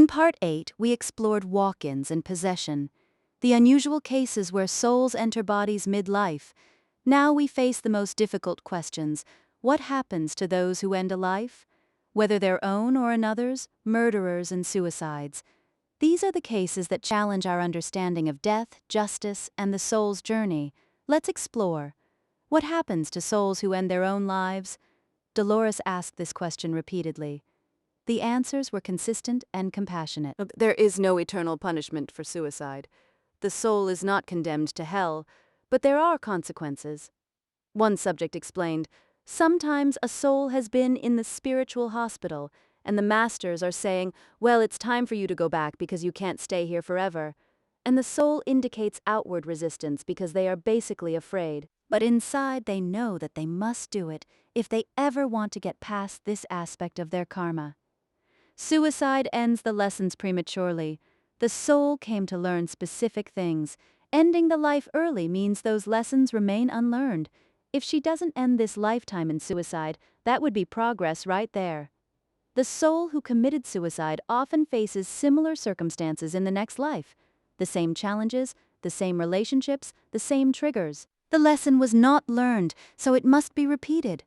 Part 8, we explored walk-ins and possession, the unusual cases where souls enter bodies mid-life. Now we face the most difficult questions. What happens to those who end a life? Whether their own or another's, murderers and suicides. These are the cases that challenge our understanding of death, justice, and the soul's journey. Let's explore. What happens to souls who end their own lives? Dolores asked this question repeatedly. The answers were consistent and compassionate. There is no eternal punishment for suicide. The soul is not condemned to hell, but there are consequences. One subject explained, sometimes a soul has been in the spiritual hospital, and the masters are saying, well, it's time for you to go back because you can't stay here forever. And the soul indicates outward resistance because they are basically afraid. But inside they know that they must do it if they ever want to get past this aspect of their karma. Suicide ends the lessons prematurely. The soul came to learn specific things. Ending the life early means those lessons remain unlearned. If she doesn't end this lifetime in suicide, that would be progress right there. The soul who committed suicide often faces similar circumstances in the next life. The same challenges, the same relationships, the same triggers. The lesson was not learned, so it must be repeated.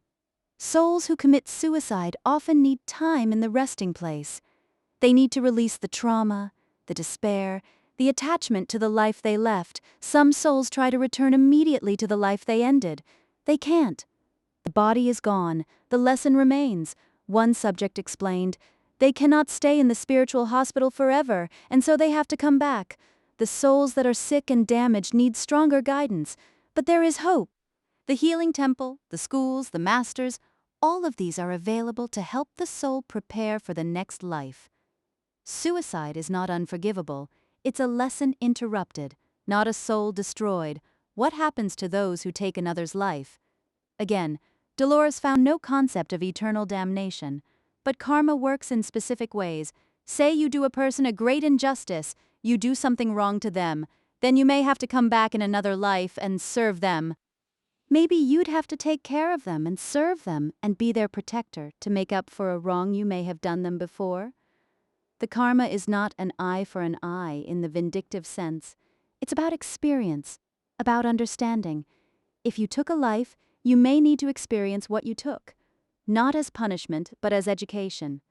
Souls who commit suicide often need time in the resting place. They need to release the trauma, the despair, the attachment to the life they left. Some souls try to return immediately to the life they ended. They can't. The body is gone. The lesson remains. One subject explained, they cannot stay in the spiritual hospital forever, and so they have to come back. The souls that are sick and damaged need stronger guidance, but there is hope. The healing temple, the schools, the masters, all of these are available to help the soul prepare for the next life. Suicide is not unforgivable. It's a lesson interrupted, not a soul destroyed. What happens to those who take another's life? Again, Dolores found no concept of eternal damnation, but karma works in specific ways. Say you do a person a great injustice, you do something wrong to them, then you may have to come back in another life and serve them. Maybe you'd have to take care of them and serve them and be their protector to make up for a wrong you may have done them before. The karma is not an eye for an eye in the vindictive sense. It's about experience, about understanding. If you took a life, you may need to experience what you took, not as punishment, but as education.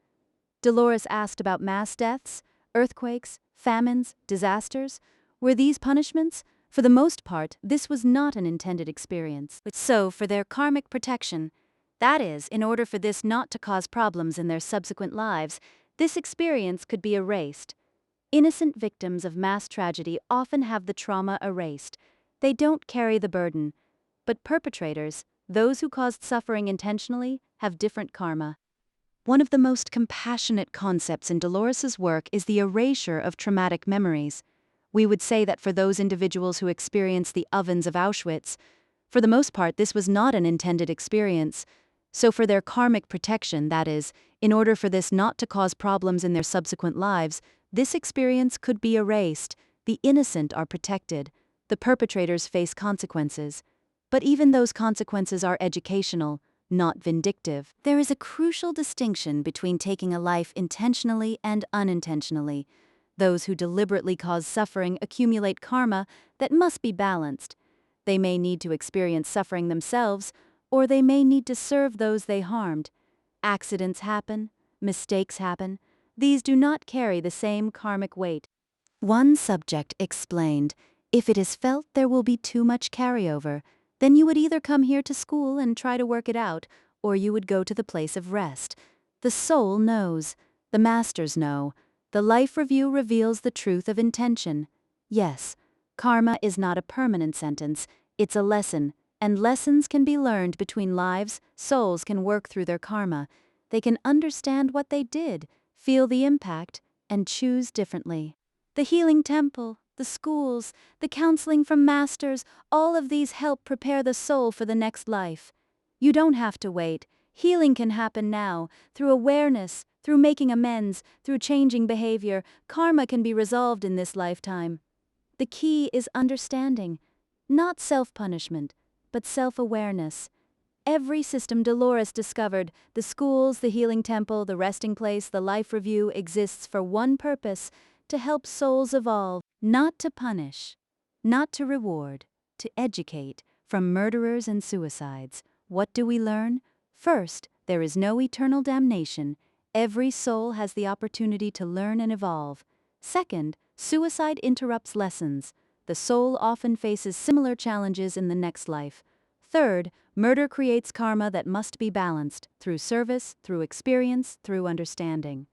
Dolores asked about mass deaths, earthquakes, famines, disasters. Were these punishments? For the most part, this was not an intended experience. So, for their karmic protection, that is, in order for this not to cause problems in their subsequent lives, this experience could be erased. Innocent victims of mass tragedy often have the trauma erased. They don't carry the burden. But perpetrators, those who caused suffering intentionally, have different karma. One of the most compassionate concepts in Dolores's work is the erasure of traumatic memories. We would say that for those individuals who experience the ovens of Auschwitz, for the most part this was not an intended experience. So for their karmic protection, that is, in order for this not to cause problems in their subsequent lives, this experience could be erased. The innocent are protected. The perpetrators face consequences. But even those consequences are educational, not vindictive. There is a crucial distinction between taking a life intentionally and unintentionally. Those who deliberately cause suffering accumulate karma that must be balanced. They may need to experience suffering themselves, or they may need to serve those they harmed. Accidents happen, mistakes happen. These do not carry the same karmic weight. One subject explained, if it is felt there will be too much carryover, then you would either come here to school and try to work it out, or you would go to the place of rest. The soul knows. The masters know. The life review reveals the truth of intention. Yes, karma is not a permanent sentence, it's a lesson, and lessons can be learned between lives. Souls can work through their karma. They can understand what they did, feel the impact, and choose differently. The healing temple, the schools, the counseling from masters, all of these help prepare the soul for the next life. You don't have to wait. Healing can happen now, through awareness, through making amends, through changing behavior. Karma can be resolved in this lifetime. The key is understanding, not self-punishment, but self-awareness. Every system Dolores discovered, the schools, the healing temple, the resting place, the life review, exists for one purpose: to help souls evolve, not to punish, not to reward, to educate. From murderers and suicides, what do we learn? First, there is no eternal damnation. Every soul has the opportunity to learn and evolve. Second, suicide interrupts lessons. The soul often faces similar challenges in the next life. Third, murder creates karma that must be balanced through service, through experience, through understanding.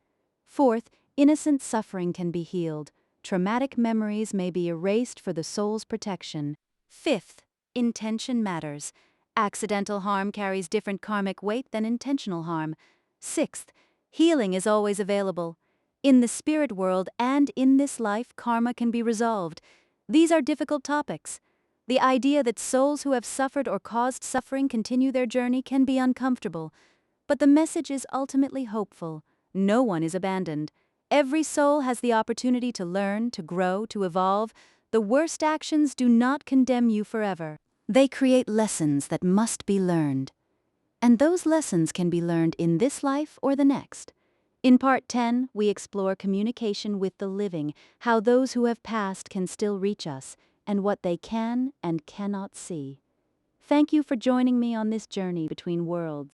Fourth, innocent suffering can be healed. Traumatic memories may be erased for the soul's protection. Fifth, intention matters. Accidental harm carries different karmic weight than intentional harm. Sixth, healing is always available. In the spirit world and in this life, karma can be resolved. These are difficult topics. The idea that souls who have suffered or caused suffering continue their journey can be uncomfortable, but the message is ultimately hopeful. No one is abandoned. Every soul has the opportunity to learn, to grow, to evolve. The worst actions do not condemn you forever. They create lessons that must be learned. And those lessons can be learned in this life or the next. In Part 10, we explore communication with the living, how those who have passed can still reach us, and what they can and cannot see. Thank you for joining me on this journey between worlds.